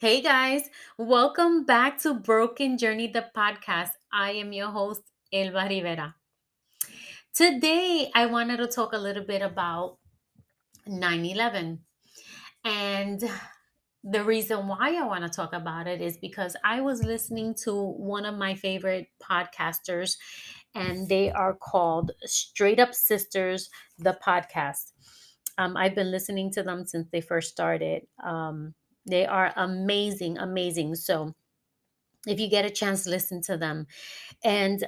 Hey guys, welcome back to Broken Journey, the podcast. I am your host, Elba Rivera. Today, I wanted to talk a little bit about 9/11, And the reason why I want to talk about it is because I was listening to one of my favorite podcasters, and they are called Straight Up Sisters, the podcast. I've been listening to them since they first started. They are amazing, amazing. So, if you get a chance, listen to them. And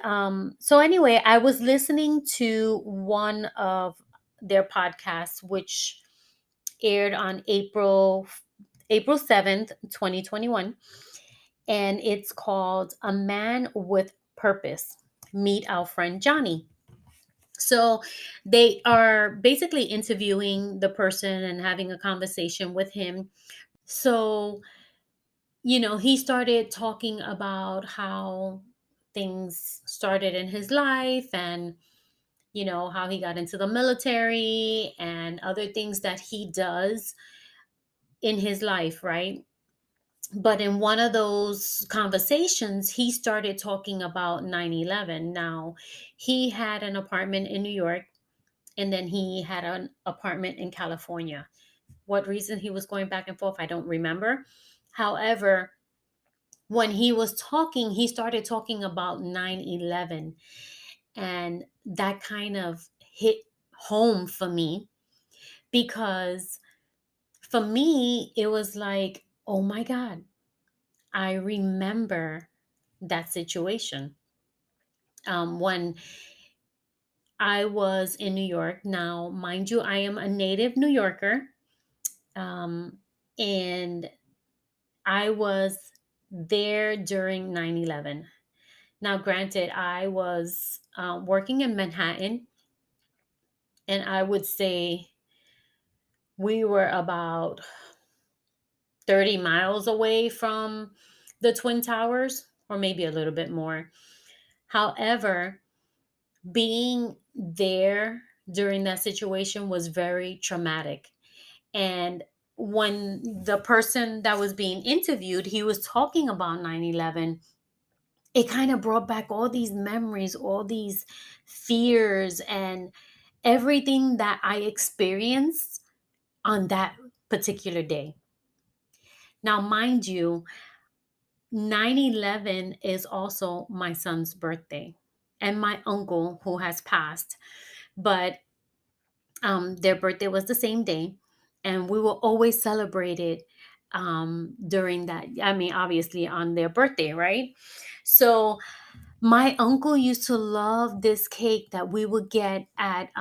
so, anyway, I was listening to one of their podcasts, which aired on April 7th, 2021, and it's called "A Man with Purpose." Meet our friend Johnny. So they are basically interviewing the person and having a conversation with him. So he started talking about how things started in his life and, how he got into the military and other things that he does in his life, right? But in one of those conversations, he started talking about 9/11. Now, he had an apartment in New York and then he had an apartment in California. What reason he was going back and forth, I don't remember. However, when he was talking, he started talking about 9/11, and that kind of hit home for me because for me, it was like, oh my God, I remember that situation. When I was in New York, now, mind you, I am a native New Yorker, um, and I was there during 9/11. Now, granted, I was working in Manhattan, and I would say we were about 30 miles away from the Twin Towers, or maybe a little bit more. However, being there during that situation was very traumatic. And when the person that was being interviewed, he was talking about 9/11, it kind of brought back all these memories, all these fears, and everything that I experienced on that particular day. Now, mind you, 9/11 is also my son's birthday and my uncle who has passed, but their birthday was the same day, and we will always celebrate it during that. I mean, obviously on their birthday, right? So my uncle used to love this cake that we would get at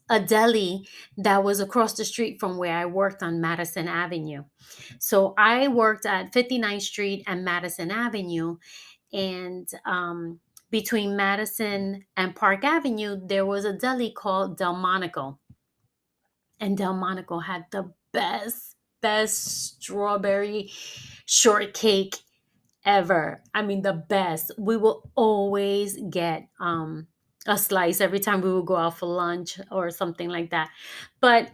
a deli that was across the street from where I worked on Madison Avenue. So I worked at 59th Street and Madison Avenue, and between Madison and Park Avenue, there was a deli called Delmonico. And Delmonico had the best strawberry shortcake ever. I mean, the best. We will always get a slice every time we would go out for lunch or something like that. But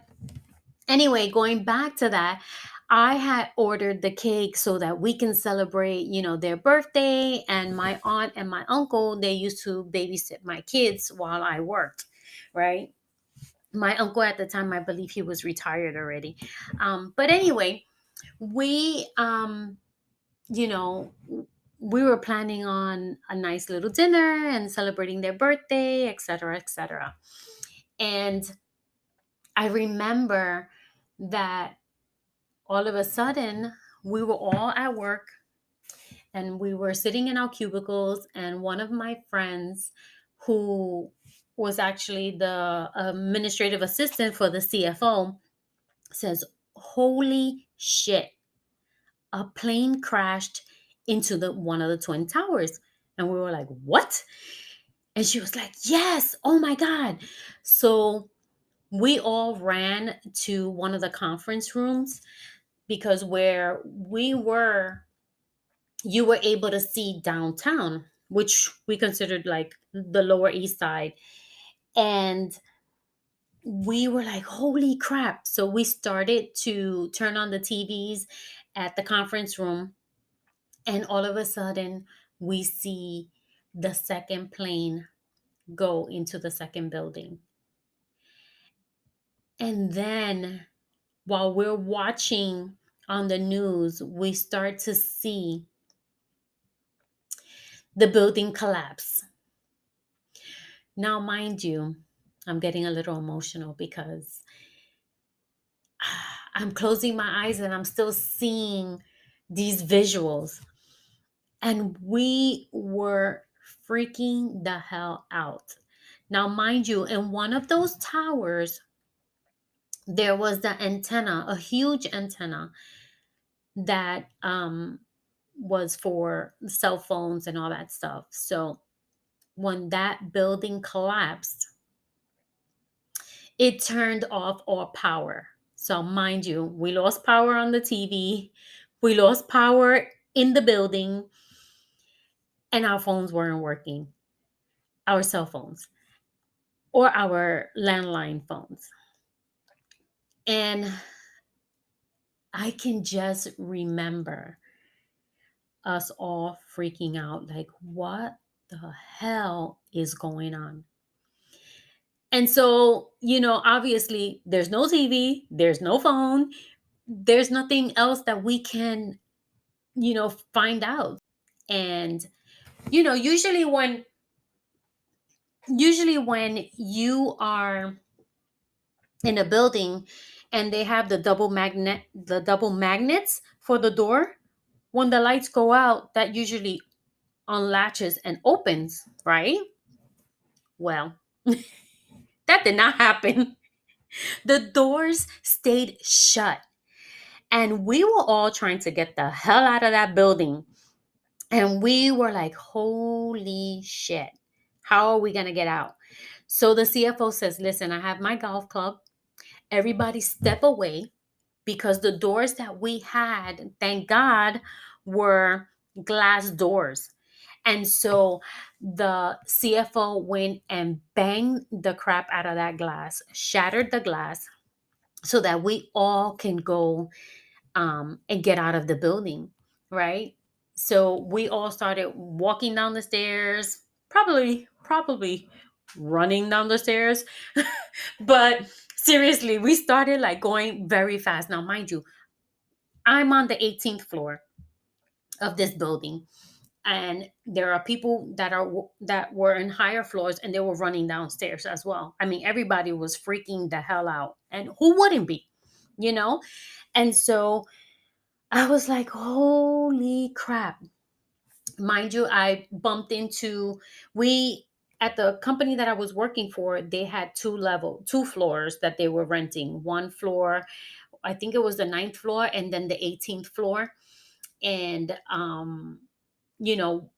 anyway, going back to that, I had ordered the cake so that we can celebrate, their birthday. And my aunt and my uncle, they used to babysit my kids while I worked, right? My uncle at the time, I believe he was retired already. But anyway, we you know, we were planning on a nice little dinner and celebrating their birthday, etc., etc. And I remember that all of a sudden we were all at work and we were sitting in our cubicles, and one of my friends who was actually the administrative assistant for the CFO says, "Holy shit, a plane crashed into the one of the twin towers." And we were like, "What?" And she was like, "Yes, oh my God." So we all ran to one of the conference rooms because where we were, you were able to see downtown, which we considered like the Lower East Side. And we were like, holy crap. So we started to turn on the TVs at the conference room, and all of a sudden, we see the second plane go into the second building. And then while we're watching on the news, we start to see the building collapse. Now, mind you, I'm getting a little emotional because I'm closing my eyes and I'm still seeing these visuals. And we were freaking the hell out. Now, mind you, in one of those towers, there was the antenna, a huge antenna that was for cell phones and all that stuff. So when that building collapsed, it turned off all power. So, mind you, we lost power on the TV, we lost power in the building, and our phones weren't working, our cell phones or our landline phones. And I can just remember us all freaking out like, what the hell is going on? And so, obviously, there's no TV, there's no phone, there's nothing else that we can, find out. And, usually when you are in a building and they have the double magnets for the door, when the lights go out, that usually unlatches and opens, right? Well, that did not happen. The doors stayed shut. And we were all trying to get the hell out of that building. And we were like, holy shit, how are we going to get out? So the CFO says, listen, I have my golf club. Everybody step away, because the doors that we had, thank God, were glass doors. And so the CFO went and banged the crap out of that glass, shattered the glass, so that we all can go and get out of the building, right? So we all started walking down the stairs, probably running down the stairs. But seriously, we started like going very fast. Now, mind you, I'm on the 18th floor of this building, and there are people that were in higher floors, and they were running downstairs as well. I mean, everybody was freaking the hell out, and who wouldn't be, you know? And so I was like, holy crap. Mind you, I bumped into, we, at the company that I was working for, they had two floors that they were renting. One floor, I think it was the ninth floor, and then the 18th floor. And, you know,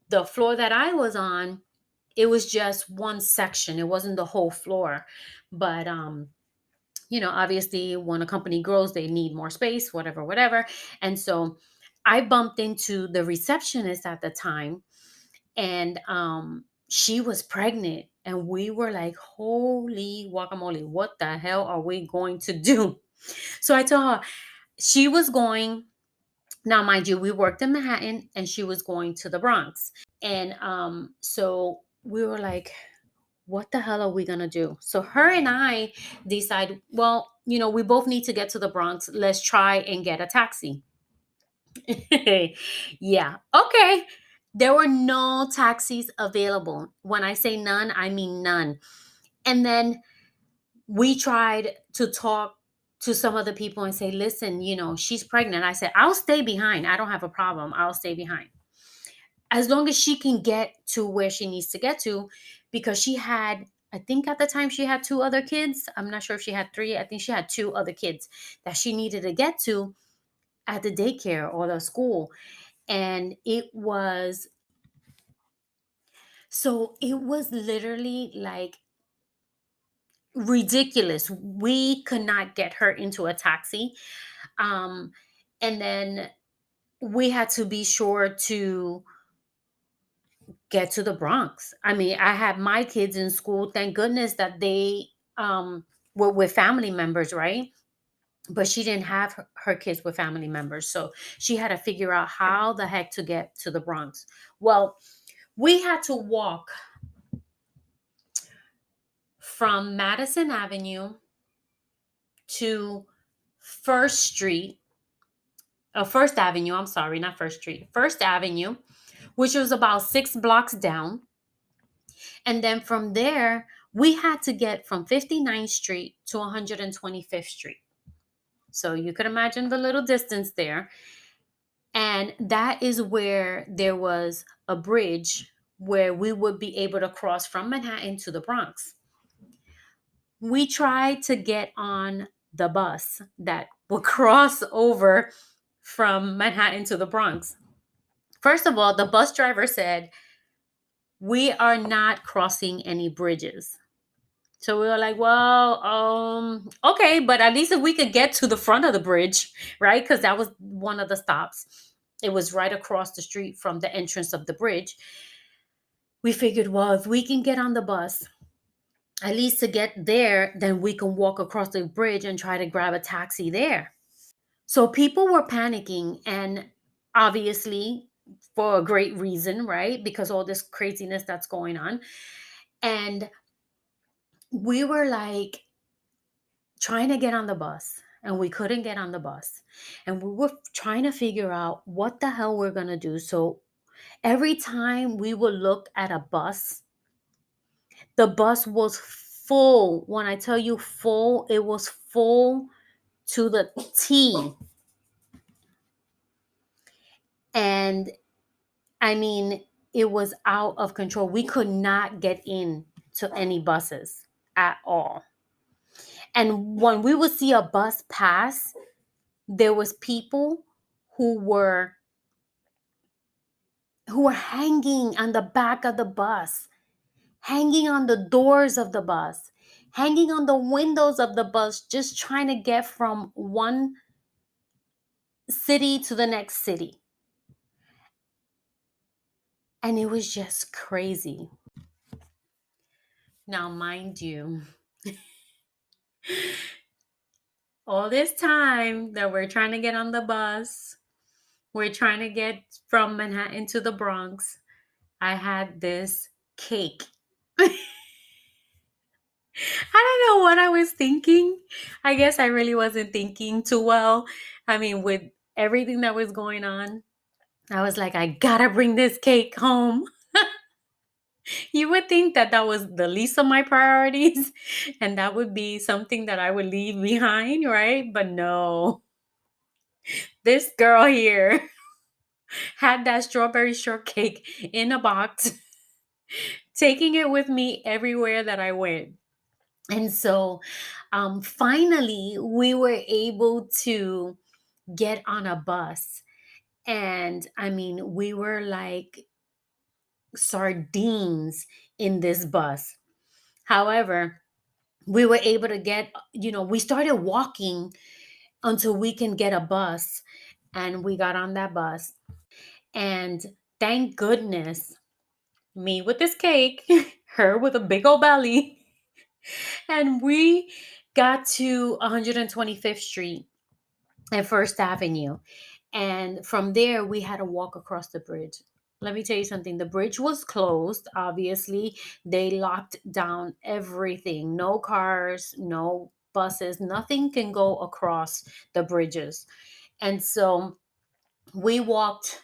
the floor that I was on, it was just one section. It wasn't the whole floor. But, obviously when a company grows, they need more space, whatever, whatever. And so I bumped into the receptionist at the time, and she was pregnant. And we were like, holy guacamole, what the hell are we going to do? So I told her she was going, now mind you, we worked in Manhattan and she was going to the Bronx. And so we were like, what the hell are we gonna do? So her and I decide, well, we both need to get to the Bronx. Let's try and get a taxi. Yeah. Okay. There were no taxis available. When I say none, I mean none. And then we tried to talk to some of the people and say, listen, she's pregnant. I said, I'll stay behind. I don't have a problem. I'll stay behind, as long as she can get to where she needs to get to, because she had, I think at the time she had two other kids. I'm not sure if she had three. I think she had two other kids that she needed to get to at the daycare or the school. And it was literally like ridiculous. We could not get her into a taxi. Um, and then we had to be sure to get to the Bronx. I mean, I had my kids in school. Thank goodness that they um, with family members, right? But she didn't have her kids with family members. So she had to figure out how the heck to get to the Bronx. Well, we had to walk from Madison Avenue to First Street, First Avenue. I'm sorry, not First Street, First Avenue, which was about 6 blocks down. And then from there, we had to get from 59th Street to 125th Street. So you could imagine the little distance there. And that is where there was a bridge where we would be able to cross from Manhattan to the Bronx. We tried to get on the bus that would cross over from Manhattan to the Bronx. First of all, the bus driver said, "We are not crossing any bridges." So we were like, well, okay, but at least if we could get to the front of the bridge, right? Because that was one of the stops. It was right across the street from the entrance of the bridge. We figured, well, if we can get on the bus, at least to get there, then we can walk across the bridge and try to grab a taxi there. So people were panicking, and obviously for a great reason, right? Because all this craziness that's going on. And we were like, trying to get on the bus, and we couldn't get on the bus, and we were trying to figure out what the hell we're going to do. So every time we would look at a bus, the bus was full. When I tell you full, it was full to the T. And I mean, it was out of control. We could not get in to any buses at all. And when we would see a bus pass, there was people who were hanging on the back of the bus, hanging on the doors of the bus, hanging on the windows of the bus, just trying to get from one city to the next city. And it was just crazy. Now, mind you, all this time that we're trying to get on the bus, we're trying to get from Manhattan to the Bronx, I had this cake. I don't know what I was thinking. I guess I really wasn't thinking too well. I mean, with everything that was going on, I was like, I gotta bring this cake home. You would think that that was the least of my priorities and that would be something that I would leave behind, right? But no, this girl here had that strawberry shortcake in a box, taking it with me everywhere that I went. And so finally, we were able to get on a bus. And I mean, we were like sardines in this bus. However, we were able to get, we started walking until we can get a bus. And we got on that bus. And thank goodness, me with this cake, her with a big old belly. And we got to 125th Street and First Avenue. And from there, we had to walk across the bridge. Let me tell you something. The bridge was closed. Obviously, they locked down everything. No cars, no buses, nothing can go across the bridges. And so we walked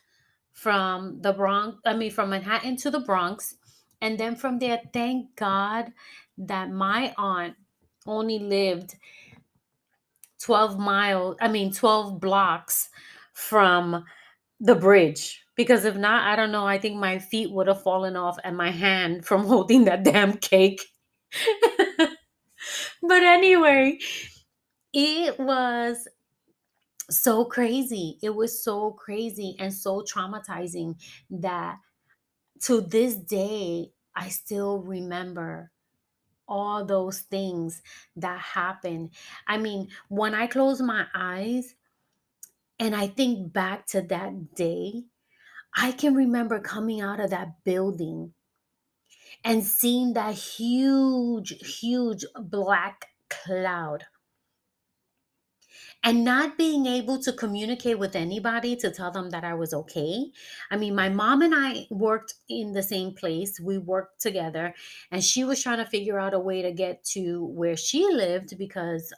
from from Manhattan to the Bronx. And then from there, thank God that my aunt only lived 12 blocks from the bridge. Because if not, I don't know, I think my feet would have fallen off and my hand from holding that damn cake. But anyway, it was so crazy. It was so crazy and so traumatizing that to this day, I still remember all those things that happened. I mean, when I close my eyes and I think back to that day, I can remember coming out of that building and seeing that huge black cloud and not being able to communicate with anybody to tell them that I was okay. I mean, my mom and I worked in the same place. We worked together, and she was trying to figure out a way to get to where she lived because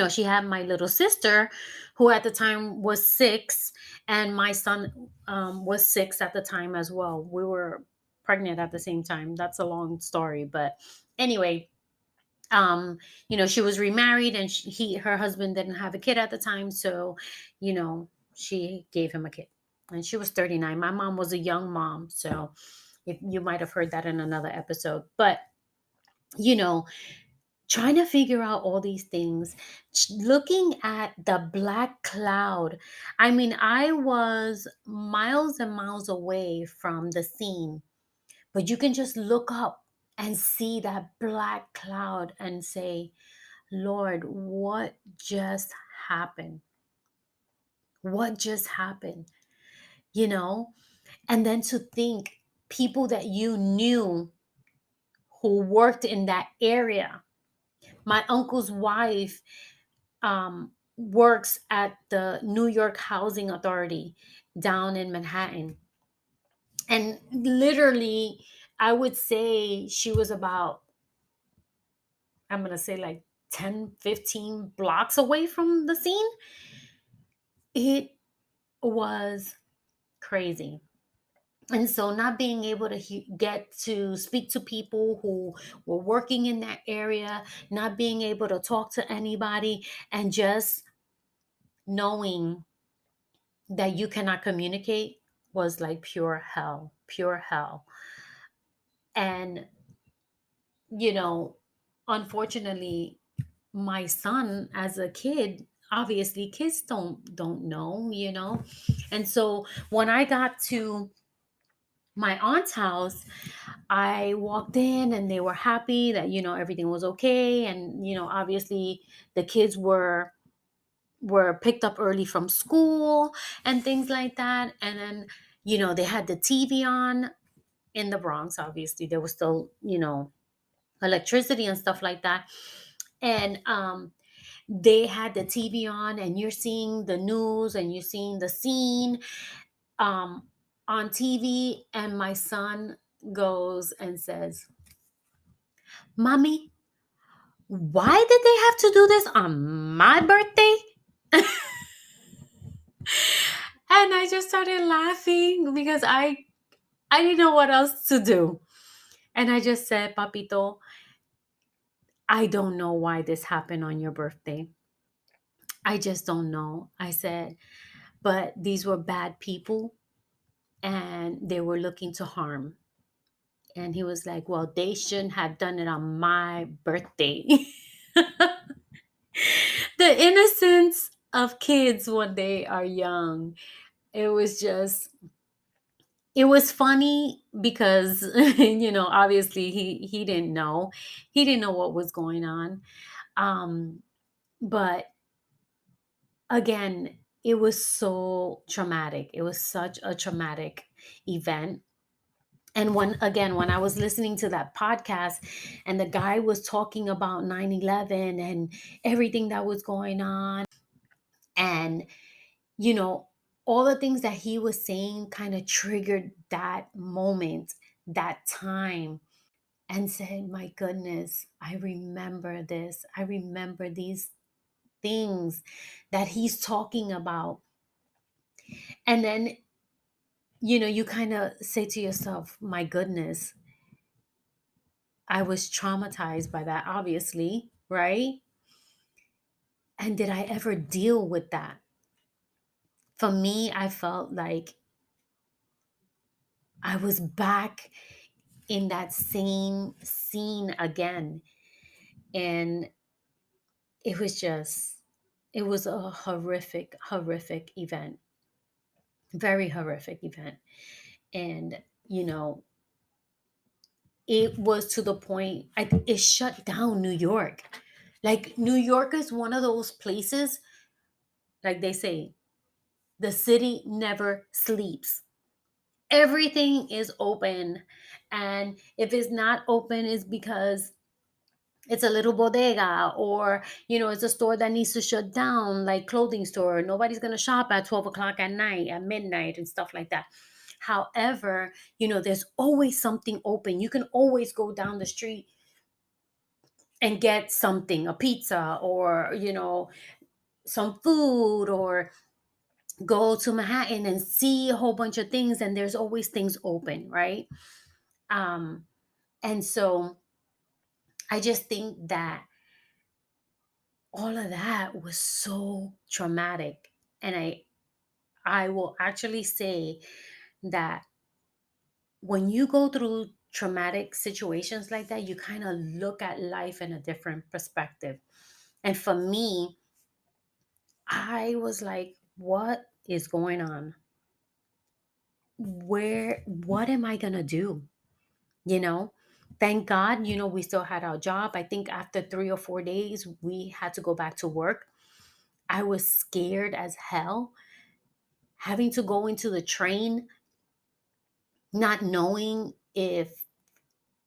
she had my little sister who at the time was 6, and my son was 6 at the time as well. We were pregnant at the same time. That's a long story, but anyway, she was remarried, and her husband didn't have a kid at the time, so she gave him a kid, and she was 39. My mom was a young mom, so if you might have heard that in another episode, but you know trying to figure out all these things, looking at the black cloud. I mean, I was miles and miles away from the scene, but you can just look up and see that black cloud and say, Lord, what just happened? What just happened? You know? And then to think people that you knew who worked in that area. My uncle's wife works at the New York Housing Authority down in Manhattan. And literally, I would say she was about, I'm going to say like 10, 15 blocks away from the scene. It was crazy. And so, not being able to get to speak to people who were working in that area, not being able to talk to anybody, and just knowing that you cannot communicate was like pure hell, pure hell. And, you know, unfortunately, my son as a kid, obviously kids don't know. And so when I got to my aunt's house, I walked in and they were happy that, everything was okay. And, obviously the kids were picked up early from school and things like that. And then, they had the TV on in the Bronx. Obviously, there was still, electricity and stuff like that. And they had the TV on, and you're seeing the news and you're seeing the scene um, on TV. And my son goes and says, Mommy, why did they have to do this on my birthday? And I just started laughing because I didn't know what else to do. And I just said, Papito, I don't know why this happened on your birthday. I just don't know. I said, but these were bad people and they were looking to harm. And he was like, well, they shouldn't have done it on my birthday. The innocence of kids when they are young. It was just, it was funny because, obviously he didn't know. He didn't know what was going on. But again, it was so traumatic. It was such a traumatic event. And when I was listening to that podcast and the guy was talking about 9/11 and everything that was going on, and, you know, all the things that he was saying kind of triggered that moment, that time, and said, my goodness, I remember this. I remember these things that he's talking about. And then, you kind of say to yourself, my goodness, I was traumatized by that, obviously, right? And did I ever deal with that? For me, I felt like I was back in that same scene again. And it was a horrific event, very horrific event. And, you know, it was to the point, it shut down New York. Like, New York is one of those places, like they say, the city never sleeps. Everything is open. And if it's not open, it's because it's a little bodega, or it's a store that needs to shut down, like clothing store. Nobody's going to shop at 12 o'clock at night, at midnight, and stuff like that. However, there's always something open. You can always go down the street and get something, a pizza, or some food, or go to Manhattan and see a whole bunch of things, and there's always things open, right? um and so I just think that all of that was so traumatic. And I will actually say that when you go through traumatic situations like that, you kind of look at life in a different perspective. And for me, I was like, what is going on? What am I going to do? You know, thank God, we still had our job. I think after 3 or 4 days, we had to go back to work. I was scared as hell, having to go into the train, not knowing if,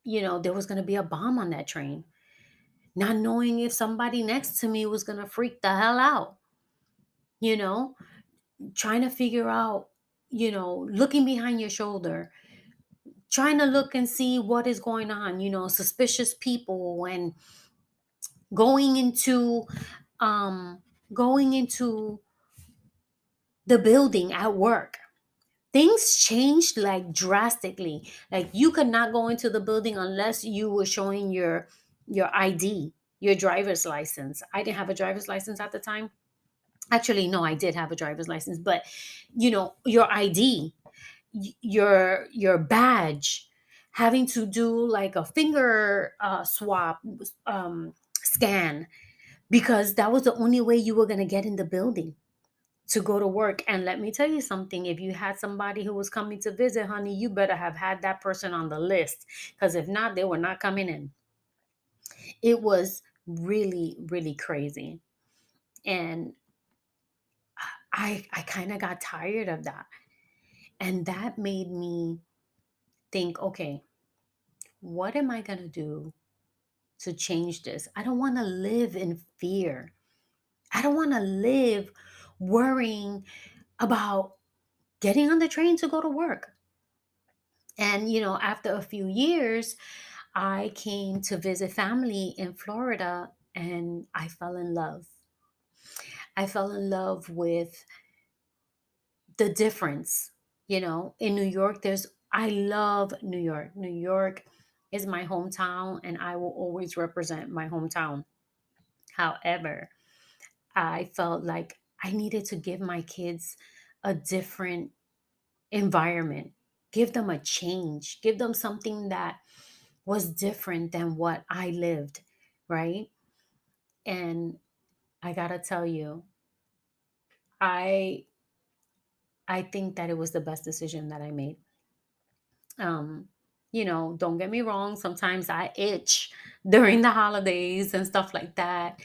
there was going to be a bomb on that train, not knowing if somebody next to me was going to freak the hell out, you know, trying to figure out, looking behind your shoulder, trying to look and see what is going on, suspicious people, and going into um going into the building at work. Things changed like drastically. Like, you could not go into the building unless you were showing your ID, your driver's license. I didn't have a driver's license at the time. Actually, no, I did have a driver's license, but your ID, your badge, having to do like a finger swap scan, because that was the only way you were going to get in the building to go to work. And let me tell you something, if you had somebody who was coming to visit, honey, you better have had that person on the list, because if not, they were not coming in. It was really, really crazy. And I kind of got tired of that. And that made me think, okay, what am I going to do to change this? I don't want to live in fear. I don't want to live worrying about getting on the train to go to work. And, after a few years, I came to visit family in Florida, and I fell in love. I fell in love with the difference. In New York, I love New York. New York is my hometown, and I will always represent my hometown. However, I felt like I needed to give my kids a different environment, give them a change, give them something that was different than what I lived, right? And I gotta tell you, I I think that it was the best decision that I made. Um, don't get me wrong, sometimes I itch during the holidays and stuff like that.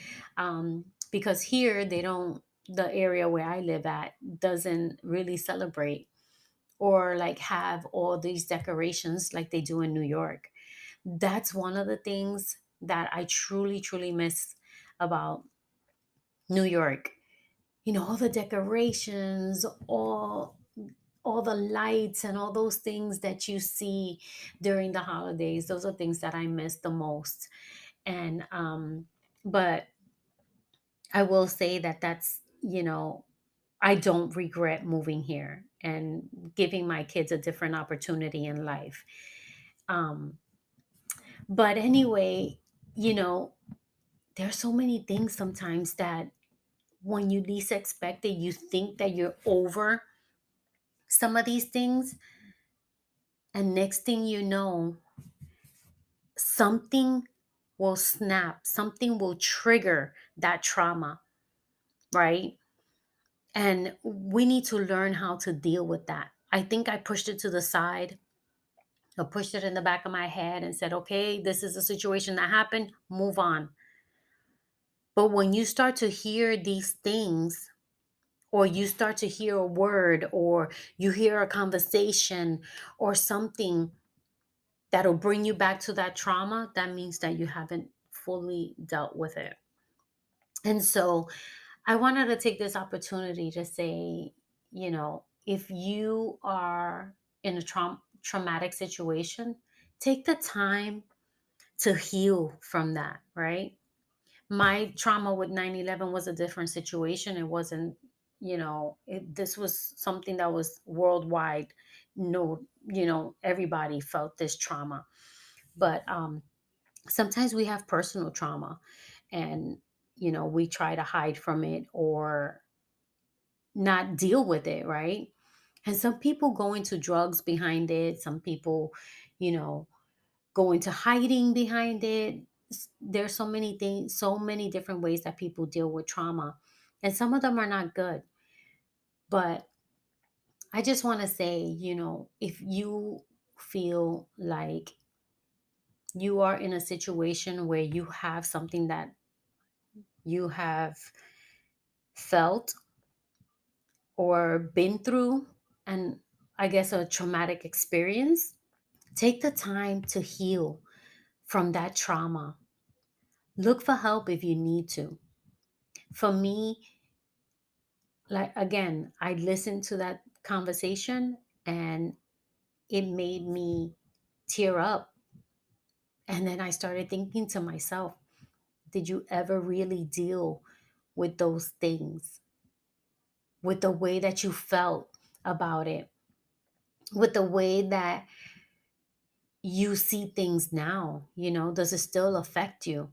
Because here they don't the area where I live at doesn't really celebrate or like have all these decorations like they do in New York. That's one of the things that I truly, truly miss about New York. All the decorations, all the lights and all those things that you see during the holidays. Those are things that I miss the most. And but I will say that I don't regret moving here and giving my kids a different opportunity in life. Um but anyway, you know, there's so many things sometimes that when you least expect it, you think that you're over some of these things, and next thing you know, something will snap, something will trigger that trauma, right? And we need to learn how to deal with that. I think I pushed it to the side. I pushed it in the back of my head and said, okay, this is a situation that happened, move on. But when you start to hear these things or you start to hear a word, or you hear a conversation or something that'll bring you back to that trauma, that means that you haven't fully dealt with it. And so I wanted to take this opportunity to say, if you are in a traumatic situation, take the time to heal from that, right? My trauma with 9/11 was a different situation. It wasn't, this was something that was worldwide. No, everybody felt this trauma. But sometimes we have personal trauma, and, we try to hide from it or not deal with it, right? And some people go into drugs behind it. Some people, you know, go into hiding behind it. There's so many things, so many different ways that people deal with trauma. And some of them are not good. But I just want to say, if you feel like you are in a situation where you have something that you have felt or been through, and I guess a traumatic experience, take the time to heal from that trauma. Look for help if you need to. For me, like, again, I listened to that conversation and it made me tear up. And then I started thinking to myself, did you ever really deal with those things, with the way that you felt about it, with the way that you see things now? Does it still affect you?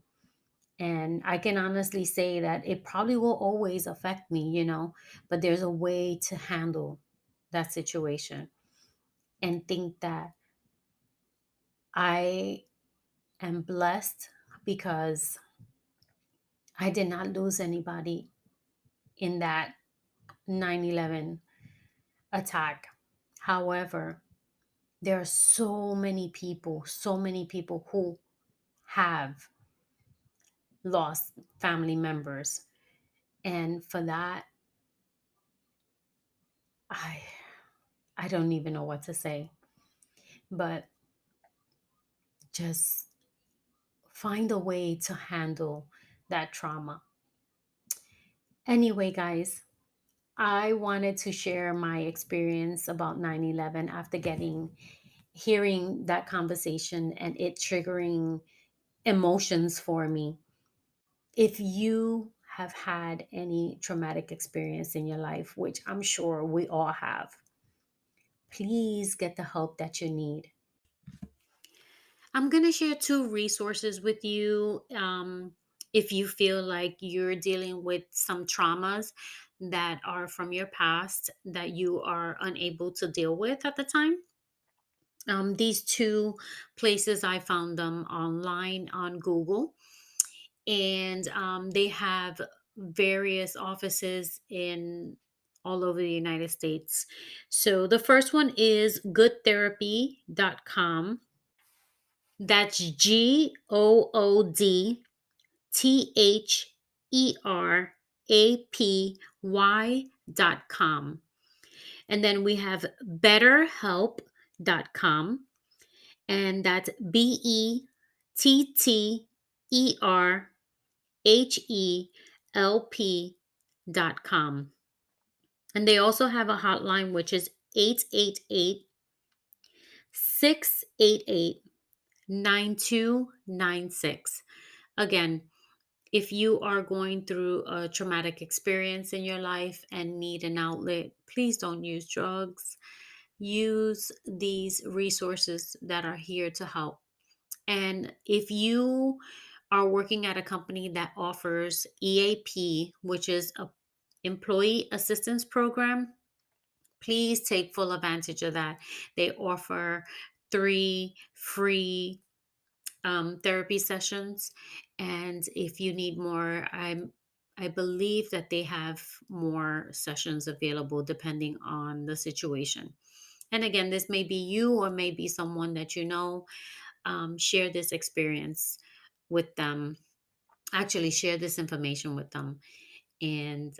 And I can honestly say that it probably will always affect me, but there's a way to handle that situation and think that I am blessed because I did not lose anybody in that 9/11 attack. However, there are so many people who have lost family members. And for that, I I don't even know what to say. But just find a way to handle that trauma. Anyway, guys, I wanted to share my experience about 9/11 after hearing that conversation and it triggering emotions for me. If you have had any traumatic experience in your life, which I'm sure we all have, please get the help that you need. I'm going to share two resources with you. If you feel like you're dealing with some traumas that are from your past that you are unable to deal with at the time. These two places, I found them online on Google, and they have various offices in all over the United States. So the first one is goodtherapy.com. That's GOODTHERAPY.com. And then we have betterhelp.com, and that's BETTERHELP.com. And they also have a hotline, which is 888-688-9296. Again, if you are going through a traumatic experience in your life and need an outlet, please don't use drugs. Use these resources that are here to help. And if you are working at a company that offers EAP, which is a employee assistance program, please take full advantage of that. They offer 3 free therapy sessions, and if you need more, I believe that they have more sessions available depending on the situation. And again, this may be you or may be someone that you know. Share this experience with them. Actually, share this information with them, and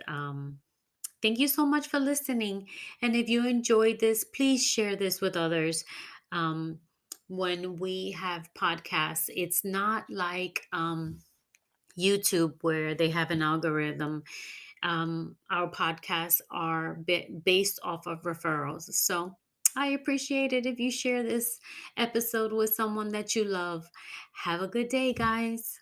Thank you so much for listening. And if you enjoyed this, please share this with others. Um, when we have podcasts, it's not like YouTube where they have an algorithm. Our podcasts are based off of referrals. So I appreciate it if you share this episode with someone that you love. Have a good day, guys.